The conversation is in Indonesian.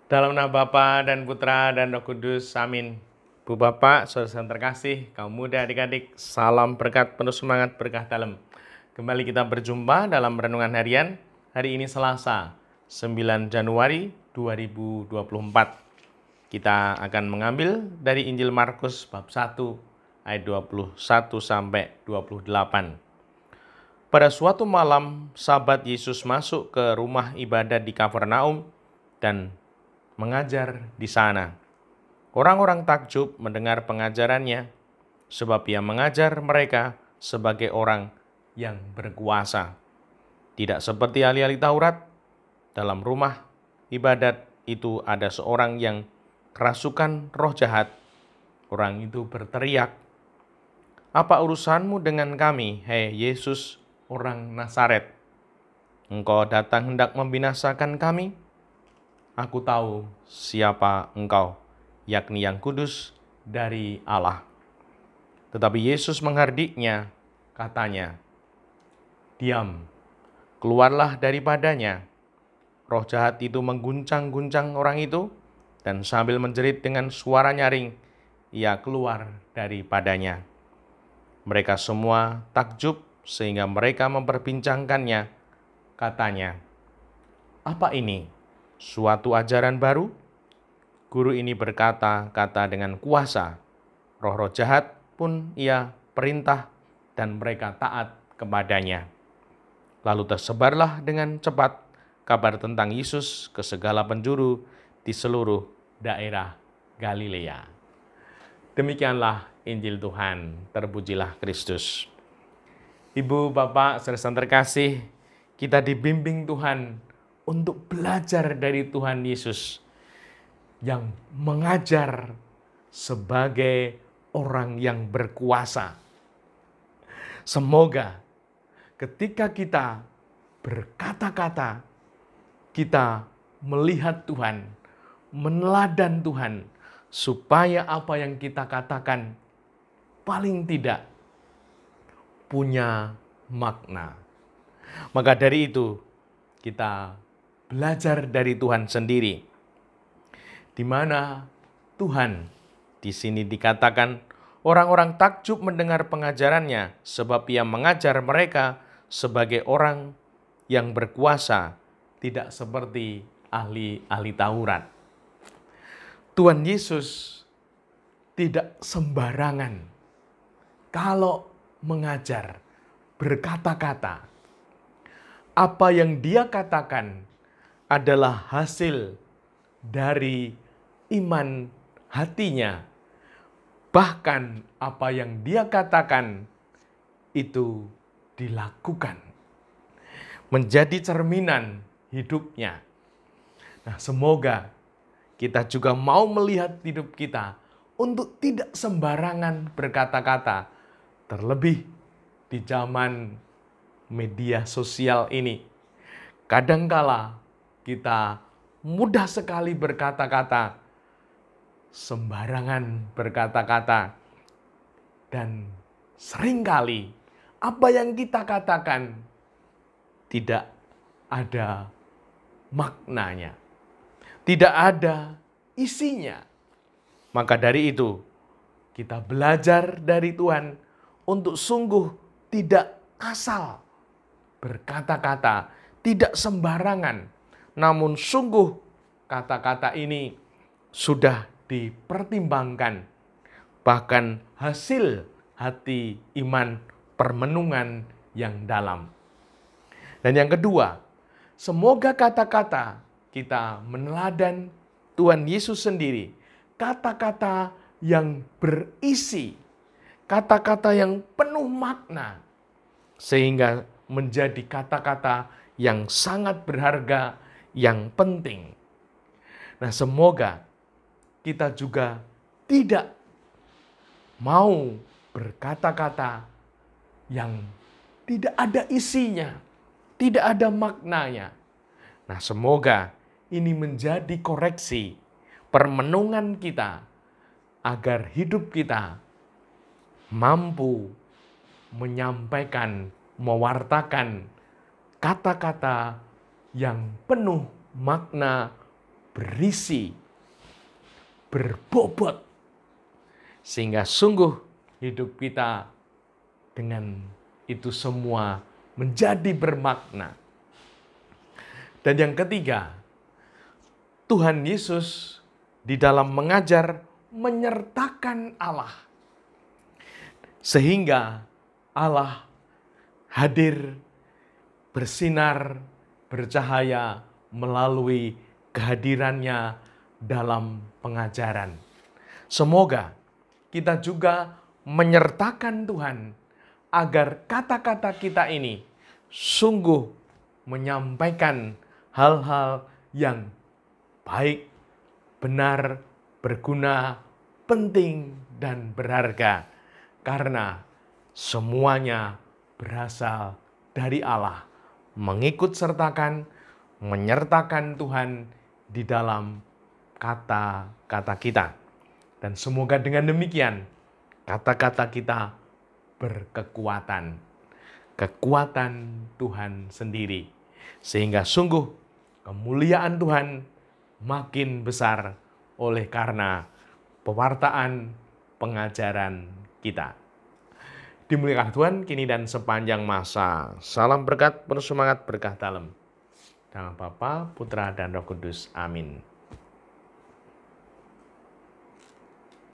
Dalam nama Bapa dan Putra dan Roh Kudus, amin. Bu Bapak, saudara terkasih, kaum muda, adik-adik, salam berkat, penuh semangat, berkah dalam. Kembali kita berjumpa dalam renungan harian, hari ini Selasa, 9 Januari 2024. Kita akan mengambil dari Injil Markus bab 1, ayat 21 sampai 28. Pada suatu malam, Sabat Yesus masuk ke rumah ibadat di Kapernaum dan mengajar di sana. Orang-orang takjub mendengar pengajarannya, sebab ia mengajar mereka sebagai orang yang berkuasa. Tidak seperti ahli-ahli Taurat, dalam rumah ibadat itu ada seorang yang kerasukan roh jahat. Orang itu berteriak, "Apa urusanmu dengan kami, hei Yesus, orang Nazaret? Engkau datang hendak membinasakan kami? Aku tahu siapa engkau, yakni yang kudus dari Allah." Tetapi Yesus menghardiknya, katanya, "Diam, keluarlah daripadanya." Roh jahat itu mengguncang-guncang orang itu, dan sambil menjerit dengan suara nyaring, ia keluar daripadanya. Mereka semua takjub sehingga mereka memperbincangkannya. Katanya, "Apa ini? Suatu ajaran baru?" Guru ini berkata-kata dengan kuasa. Roh-roh jahat pun ia perintah dan mereka taat kepadanya. Lalu tersebarlah dengan cepat kabar tentang Yesus ke segala penjuru di seluruh daerah Galilea. Demikianlah Injil Tuhan, terpujilah Kristus. Ibu, Bapak, saudara terkasih, kita dibimbing Tuhan untuk belajar dari Tuhan Yesus yang mengajar sebagai orang yang berkuasa. Semoga ketika kita berkata-kata, kita melihat Tuhan, meneladan Tuhan, supaya apa yang kita katakan paling tidak punya makna. Maka dari itu, kita belajar dari Tuhan sendiri, di mana Tuhan di sini dikatakan orang-orang takjub mendengar pengajarannya, sebab ia mengajar mereka sebagai orang yang berkuasa, tidak seperti ahli-ahli Taurat. Tuhan Yesus tidak sembarangan kalau mengajar, berkata-kata. Apa yang dia katakan adalah hasil dari iman hatinya. Bahkan apa yang dia katakan itu dilakukan, menjadi cerminan hidupnya. Nah, semoga kita juga mau melihat hidup kita untuk tidak sembarangan berkata-kata, terlebih di zaman media sosial ini. Kadangkala kita mudah sekali berkata-kata, sembarangan berkata-kata, dan seringkali apa yang kita katakan tidak ada maknanya, tidak ada isinya. Maka dari itu, kita belajar dari Tuhan untuk sungguh tidak asal berkata-kata, tidak sembarangan, namun sungguh kata-kata ini sudah dipertimbangkan, bahkan hasil hati iman permenungan yang dalam. Dan yang kedua, semoga kata-kata kita meneladan Tuhan Yesus sendiri, kata-kata yang berisi, kata-kata yang penuh makna, sehingga menjadi kata-kata yang sangat berharga, yang penting. Nah, semoga kita juga tidak mau berkata-kata yang tidak ada isinya, tidak ada maknanya. Nah, semoga ini menjadi koreksi permenungan kita agar hidup kita mampu menyampaikan, mewartakan kata-kata yang penuh makna, berisi, berbobot, sehingga sungguh hidup kita dengan itu semua menjadi bermakna. Dan yang ketiga, Tuhan Yesus di dalam mengajar menyertakan Allah. Sehingga Allah hadir, bersinar, bercahaya melalui kehadirannya dalam pengajaran. Semoga kita juga menyertakan Tuhan agar kata-kata kita ini sungguh menyampaikan hal-hal yang baik, benar, berguna, penting, dan berharga. Karena semuanya berasal dari Allah, mengikut sertakan, menyertakan Tuhan di dalam kata-kata kita. Dan semoga dengan demikian, kata-kata kita berkekuatan. Kekuatan Tuhan sendiri. Sehingga sungguh kemuliaan Tuhan makin besar oleh karena pewartaan pengajaran kita. Dimuliakan Tuhan kini dan sepanjang masa. Salam berkat, penuh semangat, berkah dalam. Nama Bapa, Putra, dan Roh Kudus. Amin.